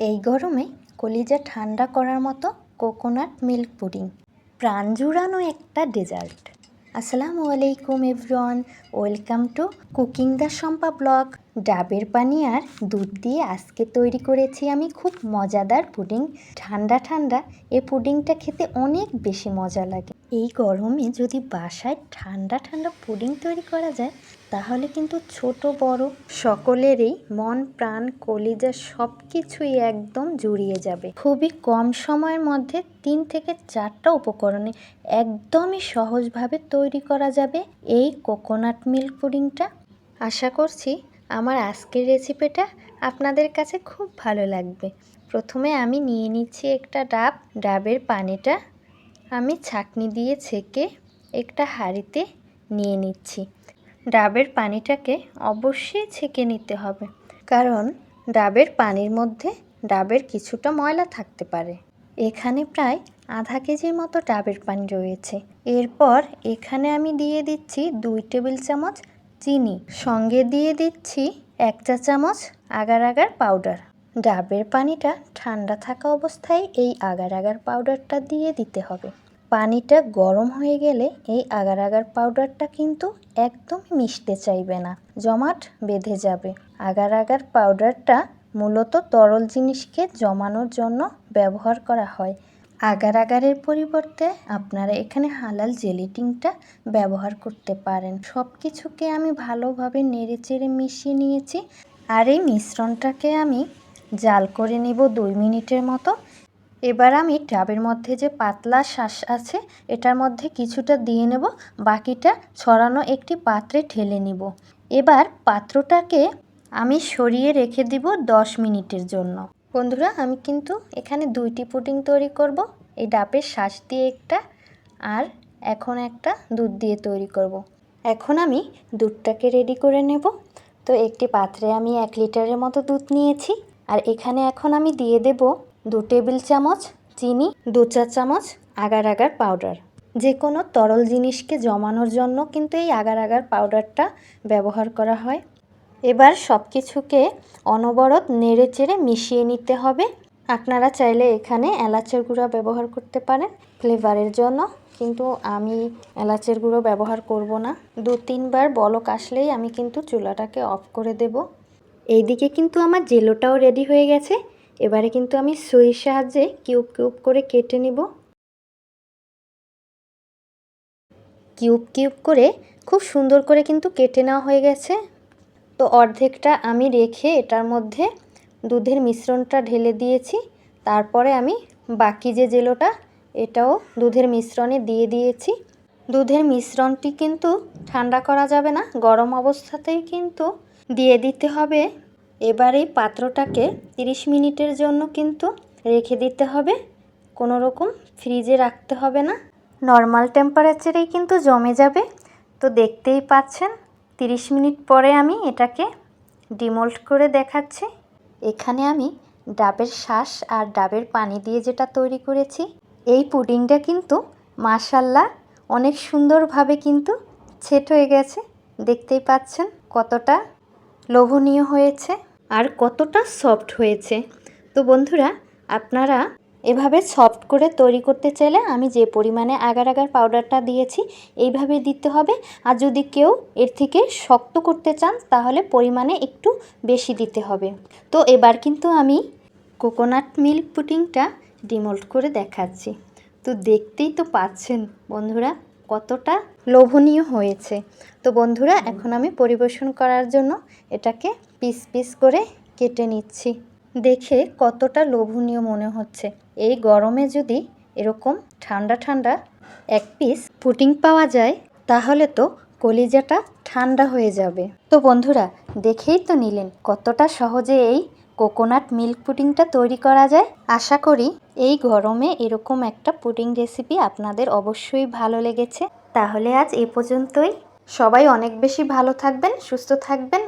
এই গরমে কলিজা ঠান্ডা করার মতো কোকোনাট মিল্ক পুডিং, প্রাণ জুড়ানো একটা ডেজার্ট। আসসালামু আলাইকুম everyone, welcome to cooking the Shampa blog. ডাবের পানি আর দুধ দিয়ে আজকে তৈরি করেছি আমি খুব মজাদার পুডিং। ঠান্ডা ঠান্ডা এই পুডিংটা খেতে অনেক বেশি মজা লাগে। এই গরমে যদি বাসায় ঠান্ডা ঠান্ডা পুডিং তৈরি করা যায় তাহলে কিন্তু ছোট বড় সকলেরই মন প্রাণ কলিজা সব কিছুই একদম জুড়িয়ে যাবে। খুবই কম সময়ের মধ্যে 3 থেকে 4টা উপকরণে একদমই সহজভাবে তৈরি করা যাবে এই কোকোনাট মিল্ক পুডিংটা। আশা করছি আমার আজকের রেসিপিটা আপনাদের কাছে খুব ভালো লাগবে। প্রথমে আমি নিয়ে নিচ্ছি একটা ডাবের পানিটা আমি ছাঁকনি দিয়ে ছেঁকে একটা হাঁড়িতে নিয়ে নিচ্ছি। ডাবের পানিটাকে অবশ্যই ছেঁকে নিতে হবে, কারণ ডাবের পানির মধ্যে ডাবের কিছুটা ময়লা থাকতে পারে। এখানে প্রায় আধা কেজির মতো ডাবের পানি রয়েছে। এরপর এখানে আমি দিয়ে দিচ্ছি 2 টেবিল চামচ চিনি, সঙ্গে দিয়ে দিচ্ছি 1 চা চামচ আগার আগার পাউডার। ডাবের পানিটা ঠান্ডা থাকা অবস্থায় এই আগার আগার পাউডারটা দিয়ে দিতে হবে। পানিটা গরম হয়ে গেলে এই আগার আগার পাউডারটা কিন্তু একদমই মিশতে চাইবে না, জমাট বেঁধে যাবে। আগার আগার পাউডারটা মূলত তরল জিনিসকে জমানোর জন্য ব্যবহার করা হয়। আগার আগারের পরিবর্তে আপনারা এখানে হালাল জেলেটিনটা ব্যবহার করতে পারেন। সব কিছুকে আমি ভালোভাবে নেড়েচেড়ে মিশিয়ে নিয়েছি, আর এই মিশ্রণটাকে আমি জাল করে নেব 2 মিনিটের মতো। এবার আমি ডাবের মধ্যে যে পাতলা শাঁস আছে এটার মধ্যে কিছুটা দিয়ে নেব, বাকিটা ছড়ানো একটি পাত্রে ঢেলে নিব। এবার পাত্রটাকে আমি সরিয়ে রেখে দিব 10 মিনিটের জন্য। বন্ধুরা, আমি কিন্তু এখানে 2টি পুডিং তৈরি করব, এই ডাবের শাঁস দিয়ে একটা আর এখন একটা দুধ দিয়ে তৈরি করব। এখন আমি দুধটাকে রেডি করে নেব। তো একটি পাত্রে আমি 1 লিটারের মতো দুধ নিয়েছি, আর এখানে এখন আমি দিয়ে দেব 2 টেবিল চামচ চিনি, 2 চা চামচ আগার আগার পাউডার। যে কোনো তরল জিনিসকে জমানোর জন্য কিন্তু এই আগার আগার পাউডারটা ব্যবহার করা হয়। এবার সব কিছুকে অনবরত নেড়েচেড়ে মিশিয়ে নিতে হবে। আপনারা চাইলে এখানে এলাচের গুঁড়া ব্যবহার করতে পারেন ফ্লেভারের জন্য, কিন্তু আমি এলাচের গুঁড়ো ব্যবহার করব না। 2-3 বার বলক আসলেই আমি কিন্তু চুলাটাকে অফ করে দেব। এইদিকে কিন্তু আমার জেলোটাও রেডি হয়ে গেছে। এবারে কিন্তু আমি ছুরির সাহায্যে কিউব কিউব করে কেটে নিব। কিউব কিউব করে খুব সুন্দর করে কিন্তু কেটে নেওয়া হয়ে গেছে। তো অর্ধেকটা আমি রেখে এটার মধ্যে দুধের মিশ্রণটা ঢেলে দিয়েছি। তারপরে আমি বাকি যে জেলোটা এটাও দুধের মিশ্রণে দিয়ে দিয়েছি। দুধের মিশ্রণটি কিন্তু ঠান্ডা করা যাবে না, গরম অবস্থাতেই কিন্তু দিয়ে দিতে হবে। এবার এই পাত্রটাকে 30 মিনিটের জন্য কিন্তু রেখে দিতে হবে, কোনো রকম ফ্রিজে রাখতে হবে না, নর্মাল টেম্পারেচারেই কিন্তু জমে যাবে। তো দেখতেই পাচ্ছেন 30 মিনিট পরে আমি এটাকে ডিমোল্ড করে দেখাচ্ছি। এখানে আমি ডাবের শাঁস আর ডাবের পানি দিয়ে যেটা তৈরি করেছি, এই পুডিংটা কিন্তু মাশাআল্লাহ অনেক সুন্দরভাবে কিন্তু সেট হয়ে গেছে। দেখতেই পাচ্ছেন কতটা লোভনীয় হয়েছে আর কতটা সফট হয়েছে। তো বন্ধুরা, আপনারা এভাবে সফট করে তৈরি করতে চাইলে আমি যে পরিমাণে আগার আগার পাউডারটা দিয়েছি এইভাবে দিতে হবে। আর যদি কেউ এর থেকে শক্ত করতে চান তাহলে পরিমাণে একটু বেশি দিতে হবে। তো এবার কিন্তু আমি কোকোনাট মিল্ক পুডিংটা ডিমোল্ড করে দেখাচ্ছি। তো দেখতেই তো পাচ্ছেন বন্ধুরা কতটা লোভনীয় হয়েছে। তো বন্ধুরা, এখন আমি পরিবেশন করার জন্য এটাকে পিস পিস করে কেটে নিচ্ছি। দেখে কতটা লোভনীয় মনে হচ্ছে। এই গরমে যদি এরকম ঠান্ডা ঠান্ডা 1 পিস পুডিং পাওয়া যায় তাহলে তো কলিজাটা ঠান্ডা হয়ে যাবে। তো বন্ধুরা, দেখেই তো নিলেন কতটা সহজে এই কোকোনাট মিল্ক পুডিংটা তৈরি করা যায়। আশা করি এই গরমে এরকম একটা পুডিং রেসিপি আপনাদের অবশ্যই ভালো লেগেছে। তাহলে আজ এ পর্যন্তই। সবাই অনেক বেশি ভালো থাকবেন, সুস্থ থাকবেন।